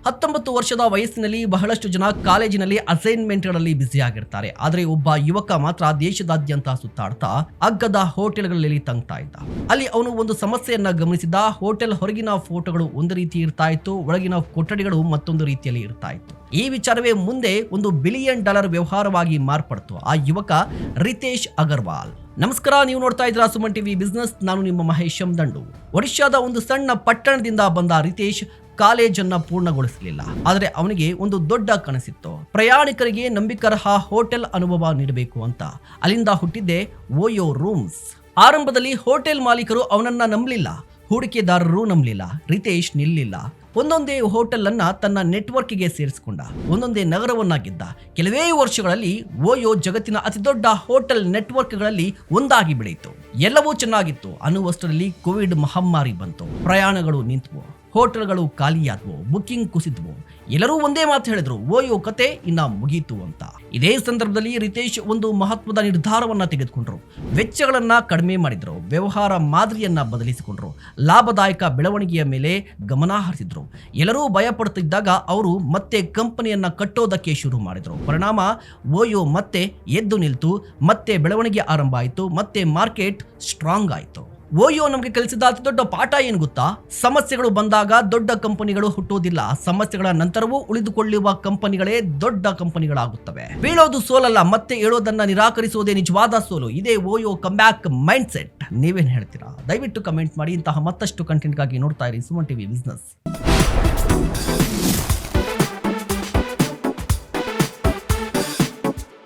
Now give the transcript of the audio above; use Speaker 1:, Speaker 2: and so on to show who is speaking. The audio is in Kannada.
Speaker 1: 19 ವರ್ಷದ ವಯಸ್ಸಿನಲ್ಲಿ ಬಹಳಷ್ಟು ಜನ ಕಾಲೇಜಿನಲ್ಲಿ ಅಸೈನ್ಮೆಂಟ್ಗಳಲ್ಲಿ ಬ್ಯುಸಿ ಆಗಿರ್ತಾರೆ. ಆದರೆ ಒಬ್ಬ ಯುವಕ ಮಾತ್ರ ದೇಶದಾದ್ಯಂತ ಸುತ್ತಾಡ್ತಾ ಅಗ್ಗದ ಹೋಟೆಲ್ಗಳಲ್ಲಿ ತಂಗ್ತಾ ಇದ್ದ. ಅಲ್ಲಿ ಅವನು ಒಂದು ಸಮಸ್ಯೆಯನ್ನ ಗಮನಿಸಿದ. ಹೋಟೆಲ್ ಹೊರಗಿನ ಫೋಟೋಗಳು ಒಂದು ರೀತಿ ಇರ್ತಾ ಇತ್ತು, ಒಳಗಿನ ಕೊಠಡಿಗಳು ಮತ್ತೊಂದು ರೀತಿಯಲ್ಲಿ ಇರ್ತಾ ಇತ್ತು. ಈ ವಿಚಾರವೇ ಮುಂದೆ $1 ಬಿಲಿಯನ್ ವ್ಯವಹಾರವಾಗಿ ಮಾರ್ಪಡ್ತು. ಆ ಯುವಕ ರಿತೇಶ್ ಅಗರ್ವಾಲ್. ನಮಸ್ಕಾರ, ನೀವು ನೋಡ್ತಾ ಇದ್ದೀರಾ ಸುಮನ್ ಟಿವಿ ಬಿಸ್ನೆಸ್. ನಾನು ನಿಮ್ಮ ಮಹೇಶ್ ದಂಡು. ಒಡಿಶಾದ ಒಂದು ಸಣ್ಣ ಪಟ್ಟಣದಿಂದ ಬಂದ ರಿತೇಶ್ ಕಾಲೇಜನ್ನ ಪೂರ್ಣಗೊಳಿಸಲಿಲ್ಲ. ಆದರೆ ಅವನಿಗೆ ಒಂದು ದೊಡ್ಡ ಕನಸಿತ್ತು. ಪ್ರಯಾಣಿಕರಿಗೆ ನಂಬಿಕರ್ಹ ಹೋಟೆಲ್ ಅನುಭವ ನೀಡಬೇಕು ಅಂತ. ಅಲ್ಲಿಂದ ಹುಟ್ಟಿದ್ದೆ ಓಯೋ ರೂಮ್ಸ್. ಆರಂಭದಲ್ಲಿ ಹೋಟೆಲ್ ಮಾಲೀಕರು ಅವನನ್ನ ನಂಬಲಿಲ್ಲ, ಹೂಡಿಕೆದಾರರು ನಂಬಲಿಲ್ಲ. ರಿತೇಶ್ ನಿಲ್ಲಿಲ್ಲ. ಒಂದೊಂದೇ ಹೋಟೆಲ್ ಅನ್ನ ತನ್ನ ನೆಟ್ವರ್ಕ್ಗೆ ಸೇರಿಸಿಕೊಂಡ. ಒಂದೊಂದೇ ನಗರವನ್ನ ಗೆದ್ದ. ಕೆಲವೇ ವರ್ಷಗಳಲ್ಲಿ ಓಯೋ ಜಗತ್ತಿನ ಅತಿದೊಡ್ಡ ಹೋಟೆಲ್ ನೆಟ್ವರ್ಕ್ಗಳಲ್ಲಿ ಒಂದಾಗಿ ಬೆಳೆಯಿತು. ಎಲ್ಲವೂ ಚೆನ್ನಾಗಿತ್ತು ಅನ್ನುವಷ್ಟರಲ್ಲಿ ಕೋವಿಡ್ ಮಹಾಮಾರಿ ಬಂತು. ಪ್ರಯಾಣಗಳು ನಿಂತವು, ಹೋಟೆಲ್ಗಳು ಖಾಲಿಯಾದವು, ಬುಕಿಂಗ್ ಕುಸಿದ್ವು. ಎಲ್ಲರೂ ಒಂದೇ ಮಾತು ಹೇಳಿದ್ರು, ಓಯೋ ಕತೆ ಇನ್ನ ಮುಗೀತು ಅಂತ. ಇದೇ ಸಂದರ್ಭದಲ್ಲಿ ರಿತೇಶ್ ಒಂದು ಮಹತ್ವದ ನಿರ್ಧಾರವನ್ನ ತೆಗೆದುಕೊಂಡ್ರು. ವೆಚ್ಚಗಳನ್ನ ಕಡಿಮೆ ಮಾಡಿದ್ರು, ವ್ಯವಹಾರ ಮಾದರಿಯನ್ನ ಬದಲಿಸಿಕೊಂಡ್ರು, ಲಾಭದಾಯಕ ಬೆಳವಣಿಗೆಯ ಮೇಲೆ ಗಮನ ಹರಿಸಿದ್ರು. ಎಲ್ಲರೂ ಭಯ ಪಡುತ್ತಿದ್ದಾಗ ಅವರು ಮತ್ತೆ ಕಂಪನಿಯನ್ನ ಕಟ್ಟೋದಕ್ಕೆ ಶುರು ಮಾಡಿದ್ರು. ಪರಿಣಾಮ ಓಯೋ ಮತ್ತೆ ಎದ್ದು ನಿಲ್ತು, ಮತ್ತೆ ಬೆಳವಣಿಗೆ ಆರಂಭ ಆಯಿತು, ಮತ್ತೆ ಮಾರ್ಕೆಟ್ ಸ್ಟ್ರಾಂಗ್ ಆಯಿತು. ಓಯೋ ನಮಗೆ ಕಲಿಸಿದ ಅತಿ ದೊಡ್ಡ ಪಾಠ ಏನು ಗೊತ್ತಾ? ಸಮಸ್ಯೆಗಳು ಬಂದಾಗ ದೊಡ್ಡ ಕಂಪನಿಗಳು ಹುಟ್ಟುವುದಿಲ್ಲ. ಸಮಸ್ಯೆಗಳ ನಂತರವೂ ಉಳಿದುಕೊಳ್ಳುವ ಕಂಪನಿಗಳೇ ದೊಡ್ಡ ಕಂಪನಿಗಳಾಗುತ್ತವೆ. ಬೀಳೋದು ಸೋಲಲ್ಲ, ಮತ್ತೆ ಏಳೋದನ್ನ ನಿರಾಕರಿಸುವುದೇ ನಿಜವಾದ ಸೋಲು. ಇದೇ ಓಯೋ ಕಮ್ಬ್ಯಾಕ್ ಮೈಂಡ್ ಸೆಟ್. ನೀವೇನ್ ಹೇಳ್ತೀರಾ? ದಯವಿಟ್ಟು ಕಮೆಂಟ್ ಮಾಡಿ. ಇಂತಹ ಮತ್ತಷ್ಟು ಕಂಟೆಂಟ್ಗಾಗಿ ನೋಡ್ತಾ ಇರಿ ಸುಮನ್ ಟಿವಿ ಬಿಸ್ನೆಸ್.